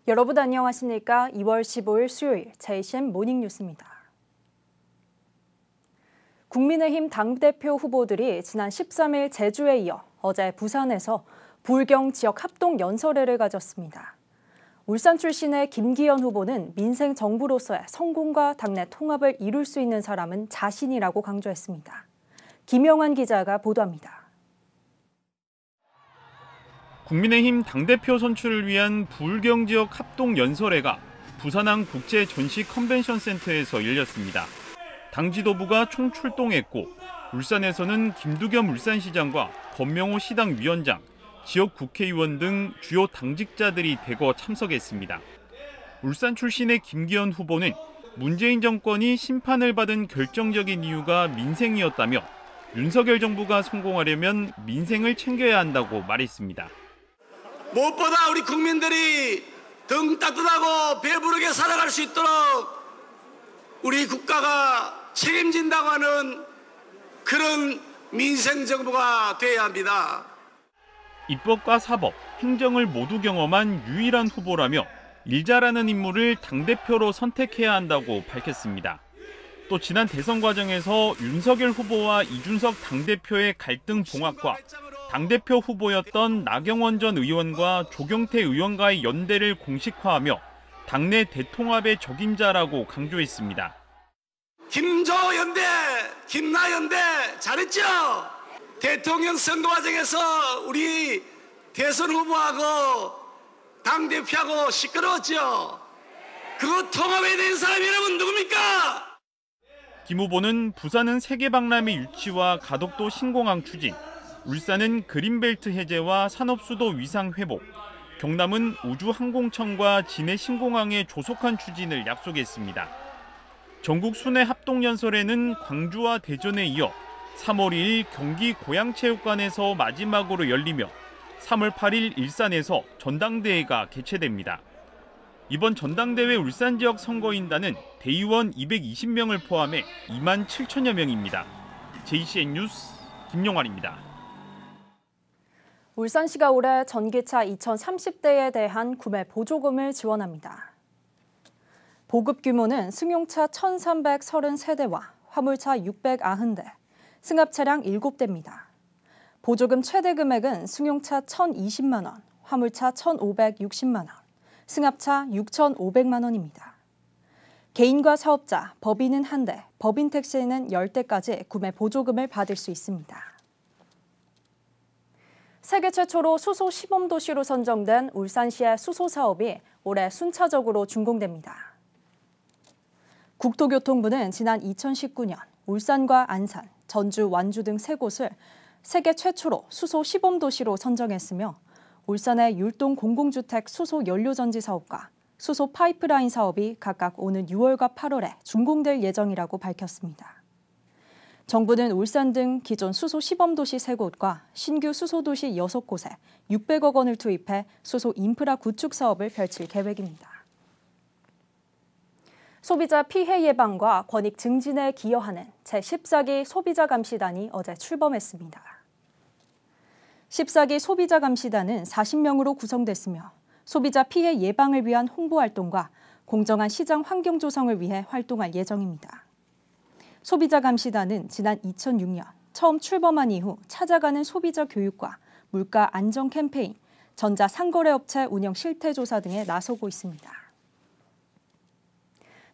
여러분 안녕하십니까? 2월 15일 수요일 JCM 모닝뉴스입니다. 국민의힘 당대표 후보들이 지난 13일 제주에 이어 어제 부산에서 부울경 지역 합동 연설회를 가졌습니다. 울산 출신의 김기현 후보는 민생 정부로서의 성공과 당내 통합을 이룰 수 있는 사람은 자신이라고 강조했습니다. 김영환 기자가 보도합니다. 국민의힘 당대표 선출을 위한 부울경 지역 합동 연설회가 부산항 국제 전시 컨벤션 센터에서 열렸습니다. 당 지도부가 총출동했고 울산에서는 김두겸 울산시장과 권명호 시당 위원장, 지역 국회의원 등 주요 당직자들이 대거 참석했습니다. 울산 출신의 김기현 후보는 문재인 정권이 심판을 받은 결정적인 이유가 민생이었다며 윤석열 정부가 성공하려면 민생을 챙겨야 한다고 말했습니다. 무엇보다 우리 국민들이 등 따뜻하고 배부르게 살아갈 수 있도록 우리 국가가 책임진다고 하는 그런 민생정부가 돼야 합니다. 입법과 사법, 행정을 모두 경험한 유일한 후보라며 일 잘하는 인물을 당대표로 선택해야 한다고 밝혔습니다. 또 지난 대선 과정에서 윤석열 후보와 이준석 당대표의 갈등 봉합과 당대표 후보였던 나경원 전 의원과 조경태 의원과의 연대를 공식화하며 당내 대통합의 적임자라고 강조했습니다. 김조 연대, 김나 연대 잘했죠? 대통령 선거 과정에서 우리 대선 후보하고 당대표하고 시끄러웠죠? 그거 통합에 대한 사람이 여러분 누굽니까? 김 후보는 부산은 세계박람회 유치와 가덕도 신공항 추진, 울산은 그린벨트 해제와 산업수도 위상 회복, 경남은 우주항공청과 진해 신공항의 조속한 추진을 약속했습니다. 전국 순회 합동연설회는 광주와 대전에 이어 3월 2일 경기 고양체육관에서 마지막으로 열리며 3월 8일 일산에서 전당대회가 개최됩니다. 이번 전당대회 울산 지역 선거인단은 대의원 220명을 포함해 2만 7천여 명입니다. JCN 뉴스 김용환입니다. 울산시가 올해 전기차 2030대에 대한 구매 보조금을 지원합니다. 보급 규모는 승용차 1,333대와 화물차 690대, 승합 차량 7대입니다. 보조금 최대 금액은 승용차 1,020만 원, 화물차 1,560만 원, 승합차 6,500만 원입니다. 개인과 사업자, 법인은 1대, 법인 택시는 10대까지 구매 보조금을 받을 수 있습니다. 세계 최초로 수소 시범 도시로 선정된 울산시의 수소 사업이 올해 순차적으로 준공됩니다. 국토교통부는 지난 2019년 울산과 안산, 전주, 완주 등 3곳을 세계 최초로 수소 시범 도시로 선정했으며 울산의 율동 공공주택 수소 연료전지 사업과 수소 파이프라인 사업이 각각 오는 6월과 8월에 준공될 예정이라고 밝혔습니다. 정부는 울산 등 기존 수소 시범도시 3곳과 신규 수소도시 6곳에 600억 원을 투입해 수소 인프라 구축 사업을 펼칠 계획입니다. 소비자 피해 예방과 권익 증진에 기여하는 제14기 소비자감시단이 어제 출범했습니다. 14기 소비자감시단은 40명으로 구성됐으며 소비자 피해 예방을 위한 홍보활동과 공정한 시장 환경 조성을 위해 활동할 예정입니다. 소비자감시단은 지난 2006년 처음 출범한 이후 찾아가는 소비자 교육과 물가 안정 캠페인, 전자상거래업체 운영 실태조사 등에 나서고 있습니다.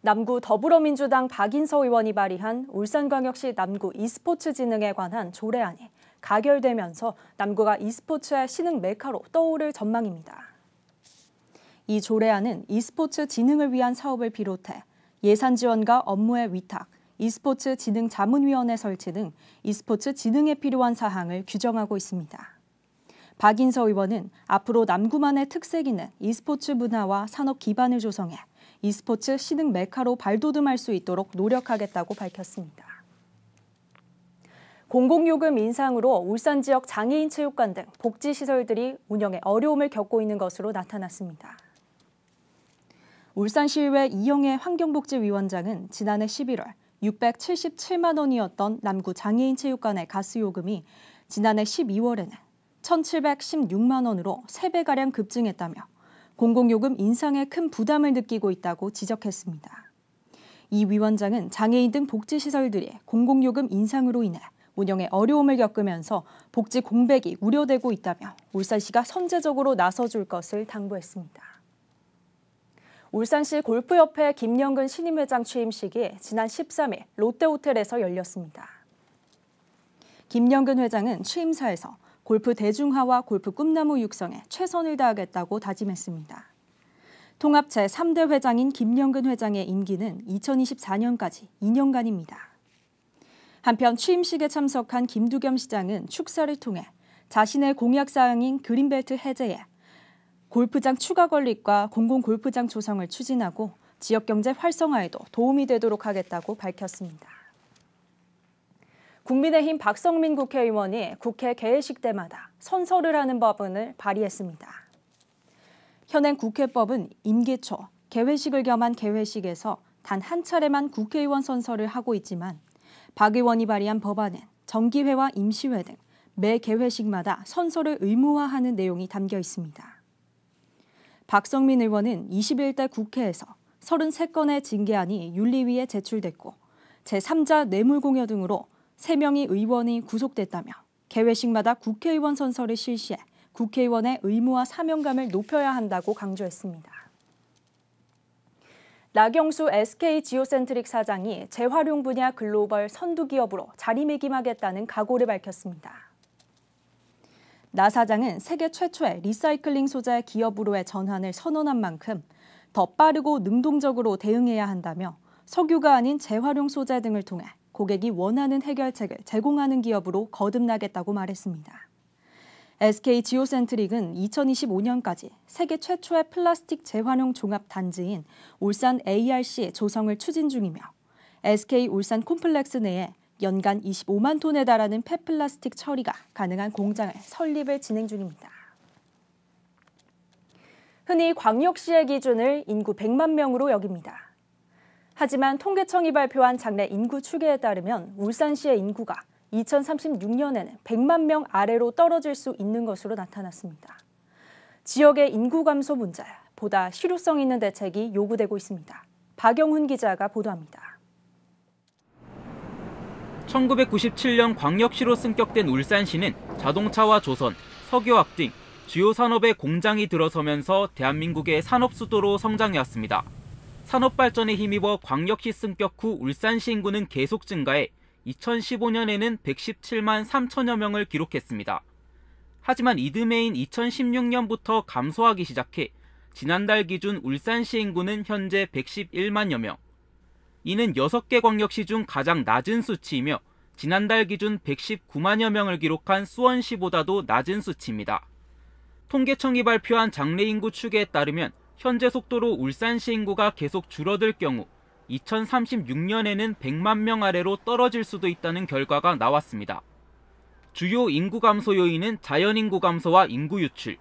남구 더불어민주당 박인서 의원이 발의한 울산광역시 남구 e스포츠 진흥에 관한 조례안이 가결되면서 남구가 e스포츠의 신흥 메카로 떠오를 전망입니다. 이 조례안은 e스포츠 진흥을 위한 사업을 비롯해 예산 지원과 업무의 위탁, e스포츠 진흥 자문위원회 설치 등 e스포츠 진흥에 필요한 사항을 규정하고 있습니다. 박인서 의원은 앞으로 남구만의 특색 있는 e스포츠 문화와 산업 기반을 조성해 e스포츠 신흥 메카로 발돋움할 수 있도록 노력하겠다고 밝혔습니다. 공공요금 인상으로 울산 지역 장애인 체육관 등 복지시설들이 운영에 어려움을 겪고 있는 것으로 나타났습니다. 울산시의회 이영애 환경복지위원장은 지난해 11월 677만 원이었던 남구 장애인 체육관의 가스요금이 지난해 12월에는 1,716만 원으로 3배가량 급증했다며 공공요금 인상에 큰 부담을 느끼고 있다고 지적했습니다. 이 위원장은 장애인 등 복지시설들이 공공요금 인상으로 인해 운영에 어려움을 겪으면서 복지 공백이 우려되고 있다며 울산시가 선제적으로 나서줄 것을 당부했습니다. 울산시 골프협회 김영근 신임회장 취임식이 지난 13일 롯데호텔에서 열렸습니다. 김영근 회장은 취임사에서 골프 대중화와 골프 꿈나무 육성에 최선을 다하겠다고 다짐했습니다. 통합 제3대 회장인 김영근 회장의 임기는 2024년까지 2년간입니다. 한편 취임식에 참석한 김두겸 시장은 축사를 통해 자신의 공약사항인 그린벨트 해제에 골프장 추가 건립과 공공골프장 조성을 추진하고 지역경제 활성화에도 도움이 되도록 하겠다고 밝혔습니다. 국민의힘 박성민 국회의원이 국회 개회식 때마다 선서를 하는 법안을 발의했습니다. 현행 국회법은 임기 초 개회식을 겸한 개회식에서 단 한 차례만 국회의원 선서를 하고 있지만 박 의원이 발의한 법안은 정기회와 임시회 등 매 개회식마다 선서를 의무화하는 내용이 담겨 있습니다. 박성민 의원은 21대 국회에서 33건의 징계안이 윤리위에 제출됐고 제3자 뇌물공여 등으로 3명의 의원이 구속됐다며 개회식마다 국회의원 선서를 실시해 국회의원의 의무와 사명감을 높여야 한다고 강조했습니다. 나경수 SK지오센트릭 사장이 재활용 분야 글로벌 선두기업으로 자리매김하겠다는 각오를 밝혔습니다. 나 사장은 세계 최초의 리사이클링 소재 기업으로의 전환을 선언한 만큼 더 빠르고 능동적으로 대응해야 한다며 석유가 아닌 재활용 소재 등을 통해 고객이 원하는 해결책을 제공하는 기업으로 거듭나겠다고 말했습니다. SK지오센트릭은 2025년까지 세계 최초의 플라스틱 재활용 종합 단지인 울산 ARC 조성을 추진 중이며 SK 울산 콤플렉스 내에 연간 25만 톤에 달하는 폐플라스틱 처리가 가능한 공장을 설립을 진행 중입니다. 흔히 광역시의 기준을 인구 100만 명으로 여깁니다. 하지만 통계청이 발표한 장래 인구 추계에 따르면 울산시의 인구가 2036년에는 100만 명 아래로 떨어질 수 있는 것으로 나타났습니다. 지역의 인구 감소 문제, 보다 실효성 있는 대책이 요구되고 있습니다. 박영훈 기자가 보도합니다. 1997년 광역시로 승격된 울산시는 자동차와 조선, 석유화학 등 주요 산업의 공장이 들어서면서 대한민국의 산업 수도로 성장해왔습니다. 산업 발전에 힘입어 광역시 승격 후 울산시 인구는 계속 증가해 2015년에는 117만 3천여 명을 기록했습니다. 하지만 이듬해인 2016년부터 감소하기 시작해 지난달 기준 울산시 인구는 현재 111만여 명. 이는 6개 광역시 중 가장 낮은 수치이며 지난달 기준 119만여 명을 기록한 수원시보다도 낮은 수치입니다. 통계청이 발표한 장래 인구 추계에 따르면 현재 속도로 울산시 인구가 계속 줄어들 경우 2036년에는 100만 명 아래로 떨어질 수도 있다는 결과가 나왔습니다. 주요 인구 감소 요인은 자연인구 감소와 인구 유출,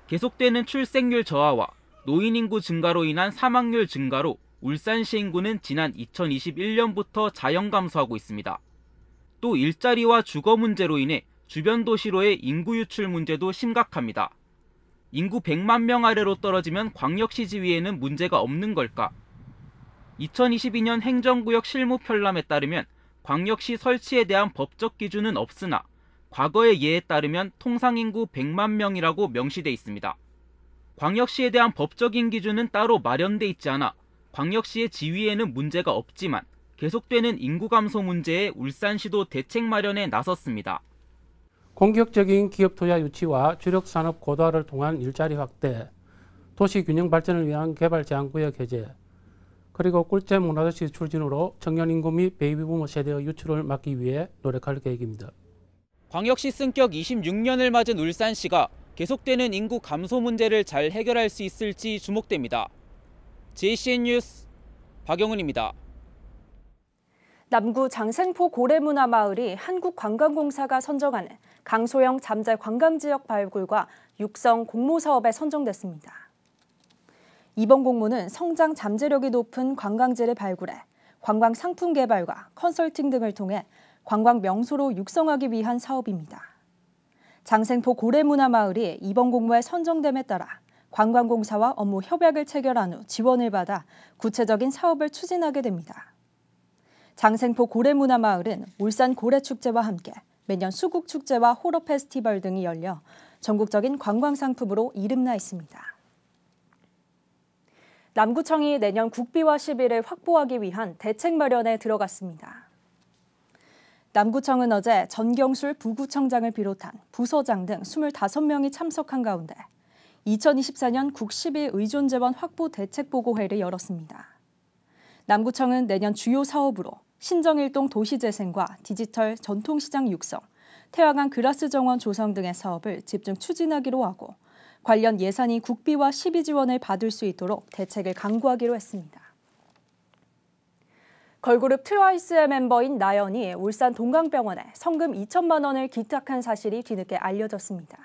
계속되는 출생률 저하와 노인 인구 증가로 인한 사망률 증가로 울산시 인구는 지난 2021년부터 자연 감소하고 있습니다. 또 일자리와 주거 문제로 인해 주변 도시로의 인구 유출 문제도 심각합니다. 인구 100만 명 아래로 떨어지면 광역시 지위에는 문제가 없는 걸까? 2022년 행정구역 실무 편람에 따르면 광역시 설치에 대한 법적 기준은 없으나 과거의 예에 따르면 통상인구 100만 명이라고 명시돼 있습니다. 광역시에 대한 법적인 기준은 따로 마련돼 있지 않아 광역시의 지위에는 문제가 없지만 계속되는 인구 감소 문제에 울산시도 대책 마련에 나섰습니다. 공격적인 기업 투자 유치와 주력 산업 고도화를 통한 일자리 확대, 도시 균형 발전을 위한 개발 제한구역 해제, 그리고 꿀잼 문화도시 출진으로 청년 인구 및 베이비부머 세대의 유출을 막기 위해 노력할 계획입니다. 광역시 승격 26년을 맞은 울산시가 계속되는 인구 감소 문제를 잘 해결할 수 있을지 주목됩니다. JCN 뉴스 박영훈입니다. 남구 장생포 고래문화마을이 한국관광공사가 선정하는 강소형 잠재 관광지역 발굴과 육성 공모 사업에 선정됐습니다. 이번 공모는 성장 잠재력이 높은 관광지를 발굴해 관광 상품 개발과 컨설팅 등을 통해 관광 명소로 육성하기 위한 사업입니다. 장생포 고래문화마을이 이번 공모에 선정됨에 따라 관광공사와 업무 협약을 체결한 후 지원을 받아 구체적인 사업을 추진하게 됩니다. 장생포 고래문화마을은 울산 고래축제와 함께 매년 수국축제와 호러 페스티벌 등이 열려 전국적인 관광상품으로 이름나 있습니다. 남구청이 내년 국비화 시비를 확보하기 위한 대책 마련에 들어갔습니다. 남구청은 어제 전경술 부구청장을 비롯한 부서장 등 25명이 참석한 가운데 2024년 국11 의존재원 확보 대책보고회를 열었습니다. 남구청은 내년 주요 사업으로 신정일동 도시재생과 디지털 전통시장 육성, 태화강 그라스 정원 조성 등의 사업을 집중 추진하기로 하고 관련 예산이 국비와 시비 지원을 받을 수 있도록 대책을 강구하기로 했습니다. 걸그룹 트와이스의 멤버인 나연이 울산 동강병원에 성금 2천만 원을 기탁한 사실이 뒤늦게 알려졌습니다.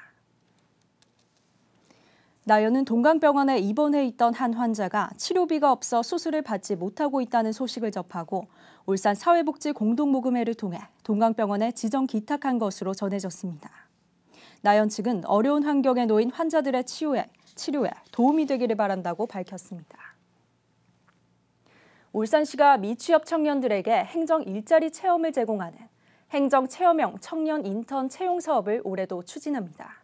나연은 동강병원에 입원해 있던 한 환자가 치료비가 없어 수술을 받지 못하고 있다는 소식을 접하고 울산 사회복지공동모금회를 통해 동강병원에 지정 기탁한 것으로 전해졌습니다. 나연 측은 어려운 환경에 놓인 환자들의 치료에 도움이 되기를 바란다고 밝혔습니다. 울산시가 미취업 청년들에게 행정 일자리 체험을 제공하는 행정체험형 청년 인턴 채용 사업을 올해도 추진합니다.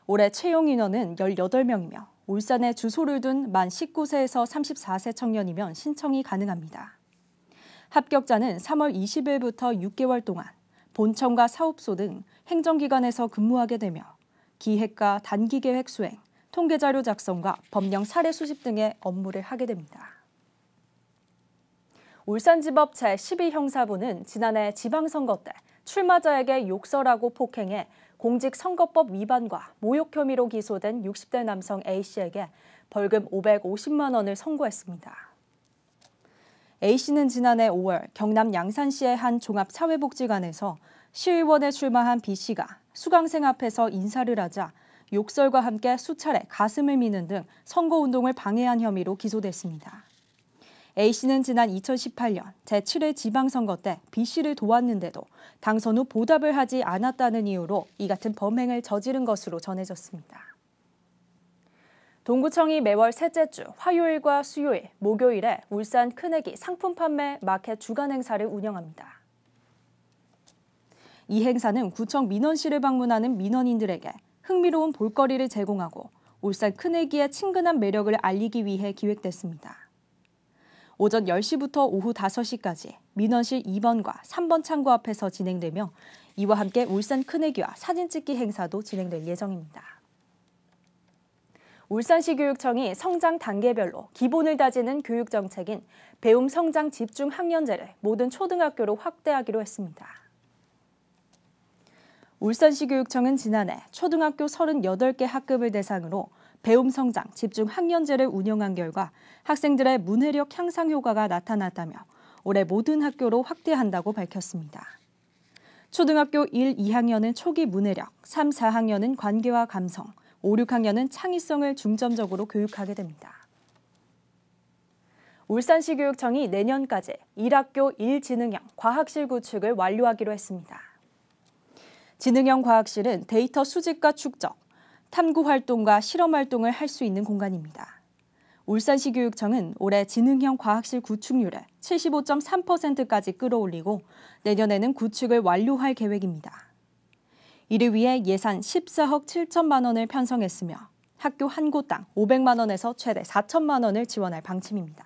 올해 채용 인원은 18명이며 울산에 주소를 둔 만 19세에서 34세 청년이면 신청이 가능합니다. 합격자는 3월 20일부터 6개월 동안 본청과 사업소 등 행정기관에서 근무하게 되며 기획과 단기계획 수행, 통계자료 작성과 법령 사례 수집 등의 업무를 하게 됩니다. 울산지법 제12형사부는 지난해 지방선거 때 출마자에게 욕설하고 폭행해 공직선거법 위반과 모욕 혐의로 기소된 60대 남성 A씨에게 벌금 550만 원을 선고했습니다. A씨는 지난해 5월 경남 양산시의 한 종합사회복지관에서 시의원에 출마한 B씨가 수강생 앞에서 인사를 하자 욕설과 함께 수차례 가슴을 미는 등 선거운동을 방해한 혐의로 기소됐습니다. A씨는 지난 2018년 제7회 지방선거 때 B씨를 도왔는데도 당선 후 보답을 하지 않았다는 이유로 이 같은 범행을 저지른 것으로 전해졌습니다. 동구청이 매월 셋째 주 화요일과 수요일, 목요일에 울산 큰애기 상품 판매 마켓 주간 행사를 운영합니다. 이 행사는 구청 민원실을 방문하는 민원인들에게 흥미로운 볼거리를 제공하고 울산 큰애기의 친근한 매력을 알리기 위해 기획됐습니다. 오전 10시부터 오후 5시까지 민원실 2번과 3번 창구 앞에서 진행되며 이와 함께 울산 큰애기와 사진 찍기 행사도 진행될 예정입니다. 울산시 교육청이 성장 단계별로 기본을 다지는 교육 정책인 배움 성장 집중 학년제를 모든 초등학교로 확대하기로 했습니다. 울산시 교육청은 지난해 초등학교 38개 학급을 대상으로 배움 성장 집중 학년제를 운영한 결과 학생들의 문해력 향상 효과가 나타났다며 올해 모든 학교로 확대한다고 밝혔습니다. 초등학교 1, 2학년은 초기 문해력, 3, 4학년은 관계와 감성, 5, 6학년은 창의성을 중점적으로 교육하게 됩니다. 울산시 교육청이 내년까지 1학교 1지능형 과학실 구축을 완료하기로 했습니다. 지능형 과학실은 데이터 수집과 축적, 탐구 활동과 실험 활동을 할 수 있는 공간입니다. 울산시 교육청은 올해 지능형 과학실 구축률을 75.3%까지 끌어올리고 내년에는 구축을 완료할 계획입니다. 이를 위해 예산 14억 7천만 원을 편성했으며 학교 한 곳당 500만 원에서 최대 4천만 원을 지원할 방침입니다.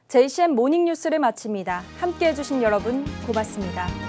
JCM 모닝뉴스를 마칩니다. 함께해 주신 여러분 고맙습니다.